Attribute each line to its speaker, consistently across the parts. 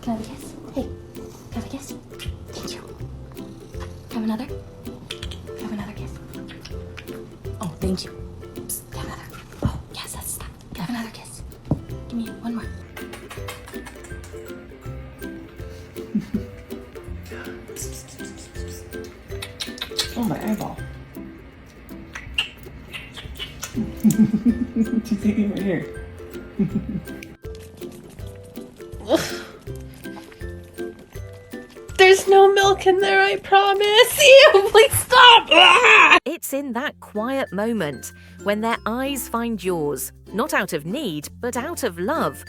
Speaker 1: Can I have a kiss? Hey, can I have a kiss? Thank you. Can I have another? Can I have another kiss? Oh, thank you. Psst, can I have another? Oh, yes, that's that. Can I have another kiss? Give me one more.
Speaker 2: Oh, my eyeball. She's taking my ear.
Speaker 3: There's no milk in there, I promise. Ew, please stop. Ah!
Speaker 4: It's in that quiet moment when their eyes find yours, not out of need, but out of love.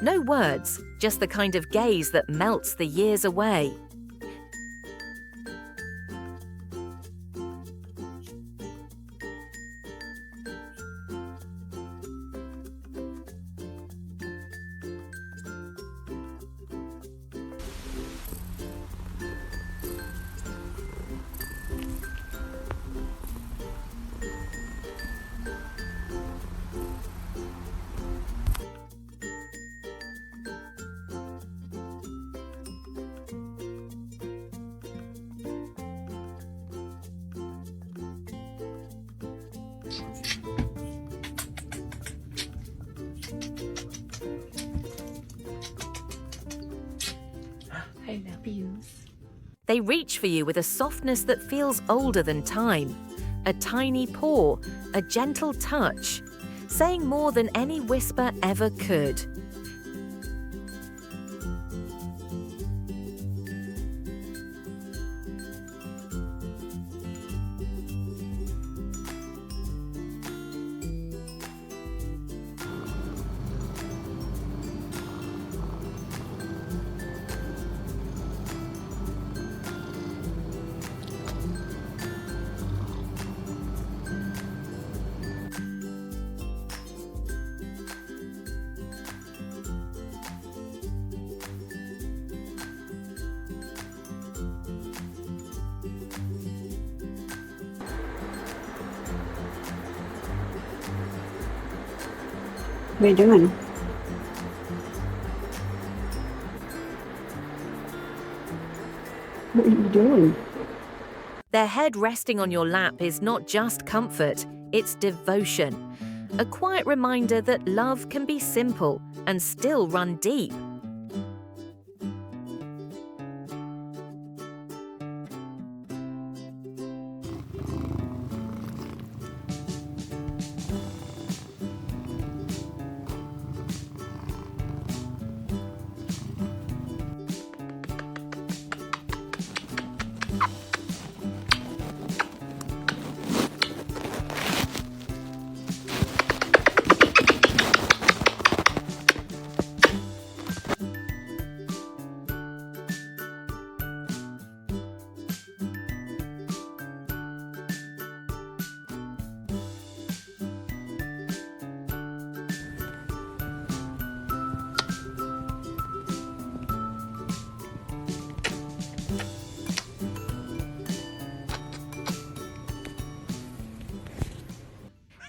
Speaker 4: No words, just the kind of gaze that melts the years away.
Speaker 3: I love you.
Speaker 4: They reach for you with a softness that feels older than time. A tiny paw, a gentle touch, saying more than any whisper ever could.
Speaker 5: What are you doing? What are you doing?
Speaker 4: Their head resting on your lap is not just comfort, it's devotion. A quiet reminder that love can be simple and still run deep.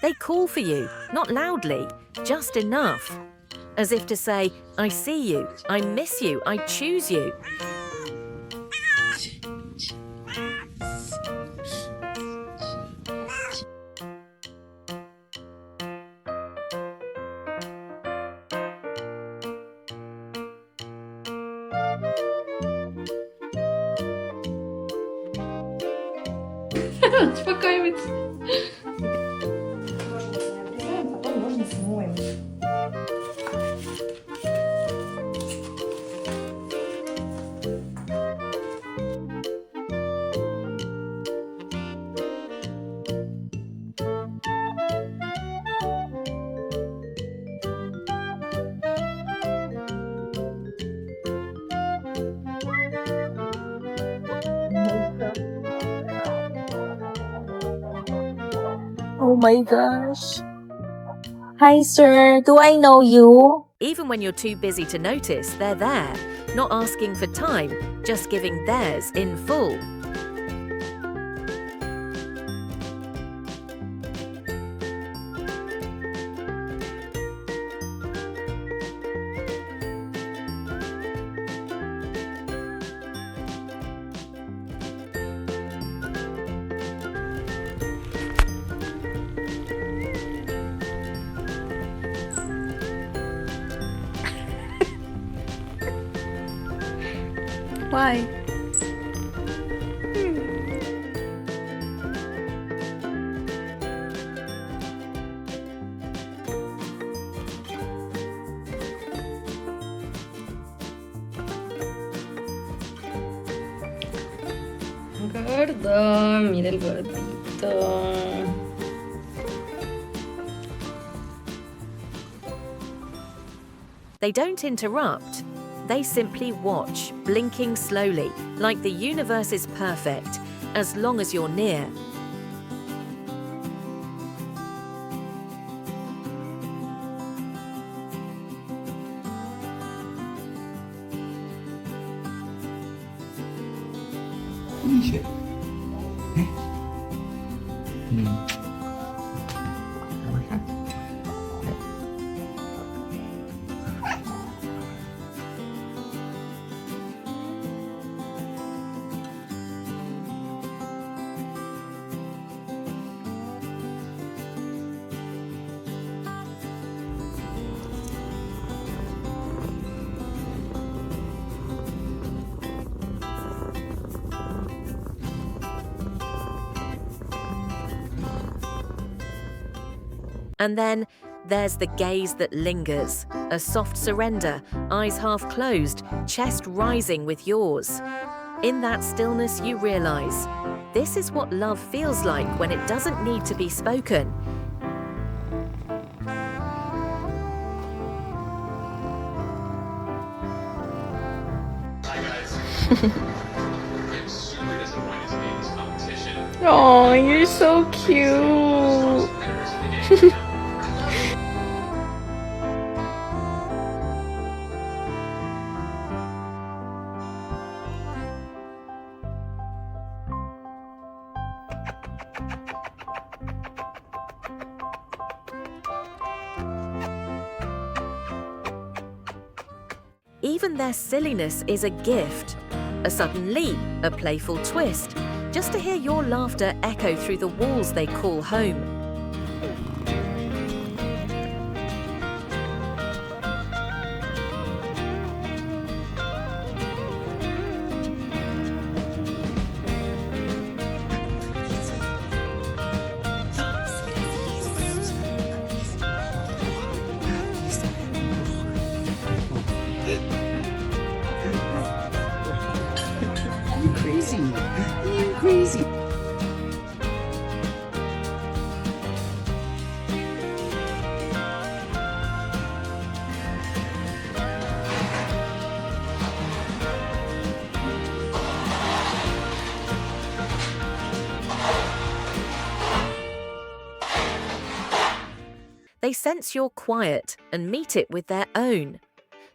Speaker 4: They call for you, not loudly, just enough. As if to say, I see you, I miss you, I choose you.
Speaker 3: Uspokojmy się.
Speaker 1: Oh my gosh. Hi, sir. Do I know you?
Speaker 4: Even when you're too busy to notice, they're there, not asking for time, just giving theirs in full.
Speaker 3: Why? Gordo, mira el gordito.
Speaker 4: They don't interrupt. They simply watch, blinking slowly, like the universe is perfect, as long as you're near.
Speaker 6: Dice.
Speaker 4: And then there's the gaze that lingers, a soft surrender, eyes half closed, chest rising with yours. In that stillness, you realize this is what love feels like when it doesn't need to be spoken.
Speaker 3: Oh, you're so cute.
Speaker 4: Even their silliness is a gift. A sudden leap, a playful twist, just to hear your laughter echo through the walls they call home.
Speaker 6: You crazy. You crazy.
Speaker 4: They sense you're quiet and meet it with their own.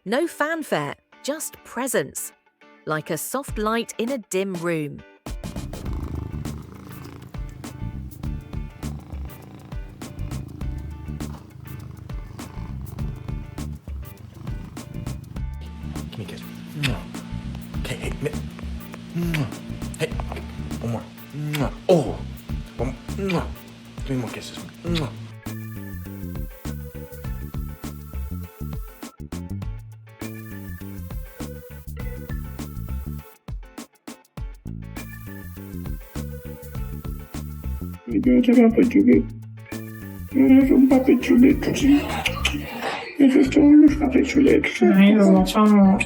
Speaker 4: No fanfare, just presence. Like a soft light in a dim room.
Speaker 6: Give me a kiss. Okay, hey, hey, one more. Oh, one more. 3 more kisses.
Speaker 2: Eres un papi chulito, sí. Esos son unos papi chuletos. Ay, los amo.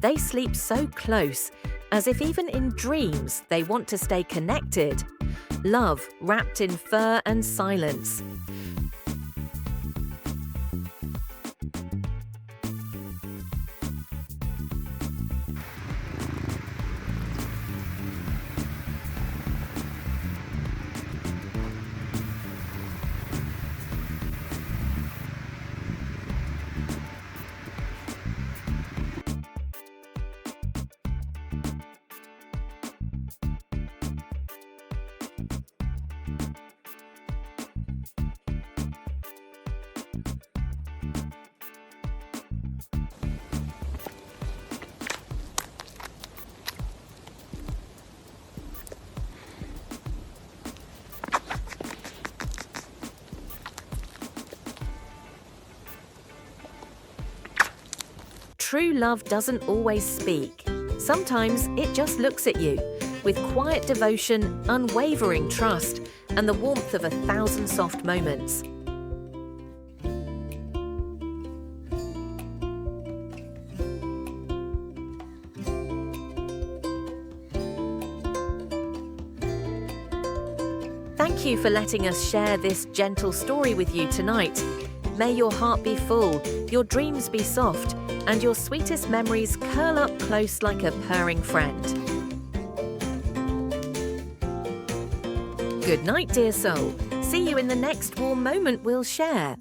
Speaker 4: They sleep so close, as if even in dreams they want to stay connected. Love wrapped in fur and silence. true love doesn't always speak. Sometimes it just looks at you with quiet devotion, unwavering trust, and the warmth of 1,000 soft moments. Thank you for letting us share this gentle story with you tonight. May your heart be full, your dreams be soft, and your sweetest memories curl up close like a purring friend. Good night, dear soul. See you in the next warm moment we'll share.